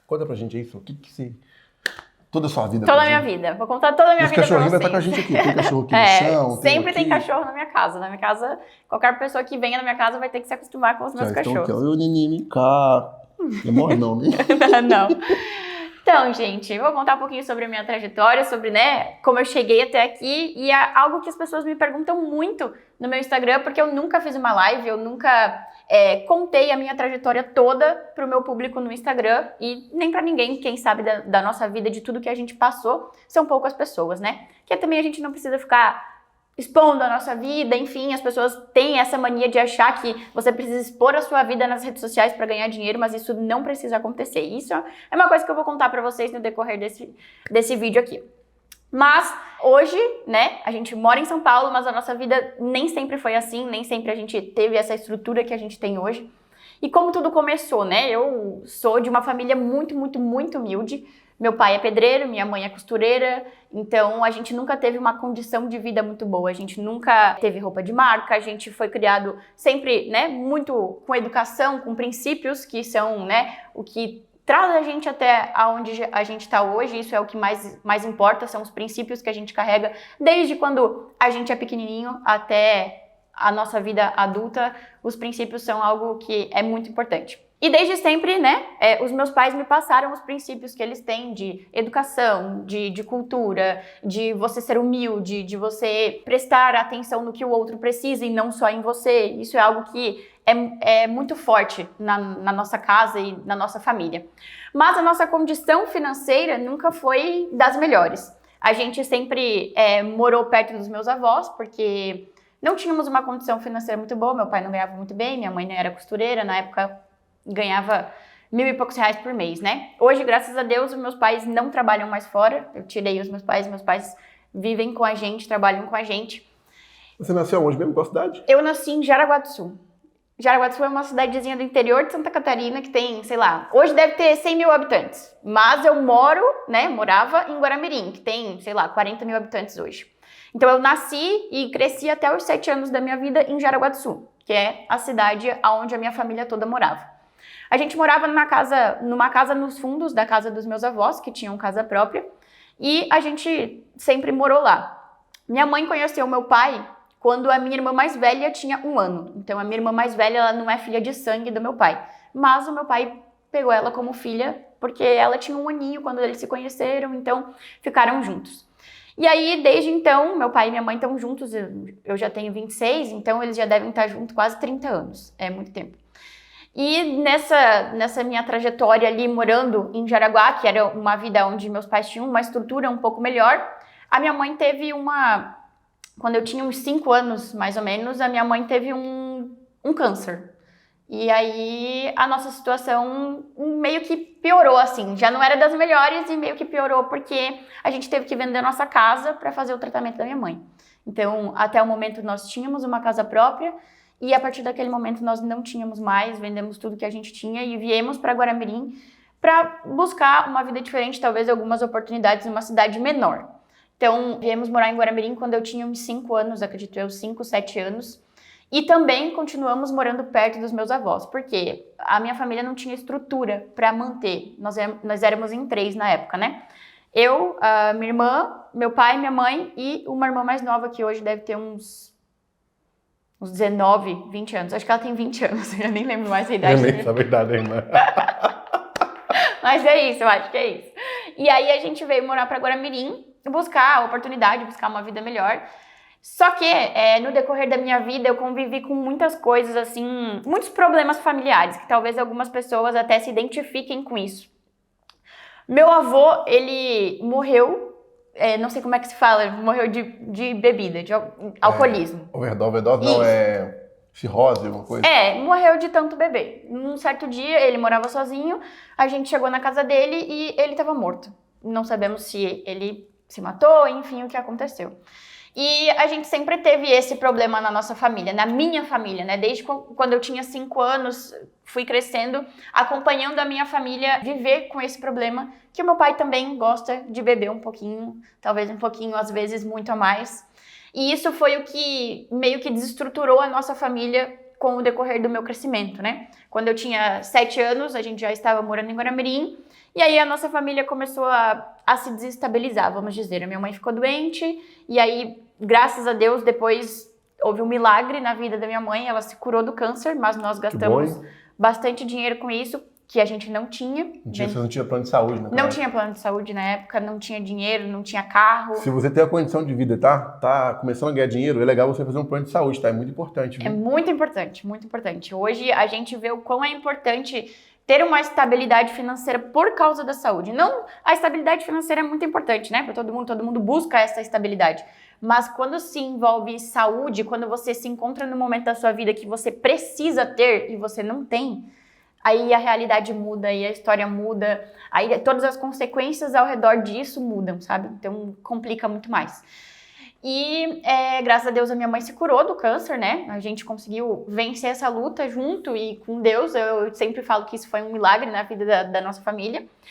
Conta pra gente isso. O que se... Toda a sua vida. Toda a minha vida. Vou contar toda a minha vida pra vocês. Esse cachorrinho vai estar com a gente aqui. Tem cachorro aqui no chão. Sempre tem cachorro na minha casa. Na minha casa, qualquer pessoa que venha na minha casa vai ter que se acostumar com os meus cachorros. Então, o Neném, vem cá. Não morre não, né? Não. Então, gente, eu vou contar um pouquinho sobre a minha trajetória, sobre, né, como eu cheguei até aqui, e é algo que as pessoas me perguntam muito no meu Instagram, porque eu nunca fiz uma live, eu nunca contei a minha trajetória toda pro meu público no Instagram, e nem pra ninguém, quem sabe da nossa vida, de tudo que a gente passou, são poucas pessoas, né? Que também a gente não precisa ficar expondo a nossa vida, enfim, as pessoas têm essa mania de achar que você precisa expor a sua vida nas redes sociais para ganhar dinheiro, mas isso não precisa acontecer. Isso é uma coisa que eu vou contar para vocês no decorrer desse vídeo aqui. Mas hoje, né, a gente mora em São Paulo, mas a nossa vida nem sempre foi assim, nem sempre a gente teve essa estrutura que a gente tem hoje. E como tudo começou, né? Eu sou de uma família muito, muito, muito humilde. Meu pai é pedreiro, minha mãe é costureira, então a gente nunca teve uma condição de vida muito boa, a gente nunca teve roupa de marca, a gente foi criado sempre, né, muito com educação, com princípios que são, né, o que traz a gente até aonde a gente está hoje. Isso é o que mais importa, são os princípios que a gente carrega desde quando a gente é pequenininho até a nossa vida adulta. Os princípios são algo que é muito importante. E desde sempre, né, os meus pais me passaram os princípios que eles têm de educação, de cultura, de você ser humilde, de você prestar atenção no que o outro precisa e não só em você. Isso é algo que é muito forte na nossa casa e na nossa família. Mas a nossa condição financeira nunca foi das melhores. A gente sempre morou perto dos meus avós, porque não tínhamos uma condição financeira muito boa. Meu pai não ganhava muito bem, minha mãe não era costureira, na época ganhava R$1.000 e poucos por mês, né? Hoje, graças a Deus, os meus pais não trabalham mais fora. Eu tirei os meus pais vivem com a gente, trabalham com a gente. Você nasceu onde mesmo? Qual cidade? Eu nasci em Jaraguá do Sul. Jaraguá do Sul é uma cidadezinha do interior de Santa Catarina que tem, sei lá, hoje deve ter 100 mil habitantes. Mas eu morava em Guaramirim, que tem, sei lá, 40 mil habitantes hoje. Então eu nasci e cresci até os 7 anos da minha vida em Jaraguá do Sul, que é a cidade onde a minha família toda morava. A gente morava numa casa nos fundos da casa dos meus avós, que tinham casa própria, e a gente sempre morou lá. Minha mãe conheceu meu pai quando a minha irmã mais velha tinha 1 ano. Então a minha irmã mais velha, ela não é filha de sangue do meu pai, mas o meu pai pegou ela como filha porque ela tinha 1 aninho quando eles se conheceram, então ficaram juntos. E aí, desde então, meu pai e minha mãe estão juntos, eu já tenho 26, então eles já devem estar juntos quase 30 anos, é muito tempo. E nessa minha trajetória ali, morando em Jaraguá, que era uma vida onde meus pais tinham uma estrutura um pouco melhor, a minha mãe teve quando eu tinha uns 5 anos, mais ou menos, a minha mãe teve um câncer. E aí a nossa situação meio que piorou, assim, já não era das melhores e meio que piorou porque a gente teve que vender a nossa casa para fazer o tratamento da minha mãe. Então, até o momento nós tínhamos uma casa própria e a partir daquele momento nós não tínhamos mais, vendemos tudo que a gente tinha e viemos para Guaramirim para buscar uma vida diferente, talvez algumas oportunidades numa cidade menor. Então, viemos morar em Guaramirim quando eu tinha uns 5 anos, acredito eu, 5, 7 anos. E também continuamos morando perto dos meus avós, porque a minha família não tinha estrutura para manter. Nós éramos em 3 na época, né? Eu, a minha irmã, meu pai, minha mãe e uma irmã mais nova que hoje deve ter uns 19, 20 anos. Acho que ela tem 20 anos, eu nem lembro mais a idade. Eu nem sei a verdade, irmã. Mas é isso, eu acho que é isso. E aí a gente veio morar para Guaramirim, buscar a oportunidade, buscar uma vida melhor. Só que no decorrer da minha vida eu convivi com muitas coisas assim, muitos problemas familiares, que talvez algumas pessoas até se identifiquem com isso. Meu avô, ele morreu, não sei como é que se fala, morreu de bebida, de alcoolismo. Overdose não, cirrose, alguma coisa? Morreu de tanto beber. Num certo dia, ele morava sozinho, a gente chegou na casa dele e ele estava morto. Não sabemos se ele se matou, enfim, o que aconteceu. E a gente sempre teve esse problema na nossa família, na minha família, né? Desde quando eu tinha 5 anos, fui crescendo, acompanhando a minha família viver com esse problema, que o meu pai também gosta de beber um pouquinho, talvez um pouquinho, às vezes muito a mais. E isso foi o que meio que desestruturou a nossa família com o decorrer do meu crescimento, né? Quando eu tinha 7 anos, a gente já estava morando em Guaramirim, e aí a nossa família começou a se desestabilizar, vamos dizer. A minha mãe ficou doente, e aí, graças a Deus, depois houve um milagre na vida da minha mãe, ela se curou do câncer, mas nós gastamos bastante dinheiro com isso, que a gente não tinha. Você não tinha plano de saúde, né? Não tinha plano de saúde na época, não tinha dinheiro, não tinha carro. Se você tem a condição de vida, tá começando a ganhar dinheiro, é legal você fazer um plano de saúde, tá? É muito importante, viu? É muito importante, muito importante. Hoje a gente vê o quão é importante ter uma estabilidade financeira por causa da saúde. Não, a estabilidade financeira é muito importante, né? Para todo mundo busca essa estabilidade. Mas quando se envolve saúde, quando você se encontra no momento da sua vida que você precisa ter e você não tem, aí a realidade muda, aí a história muda, aí todas as consequências ao redor disso mudam, sabe? Então complica muito mais. E graças a Deus a minha mãe se curou do câncer, né? A gente conseguiu vencer essa luta junto e com Deus. Eu sempre falo que isso foi um milagre na vida da nossa família.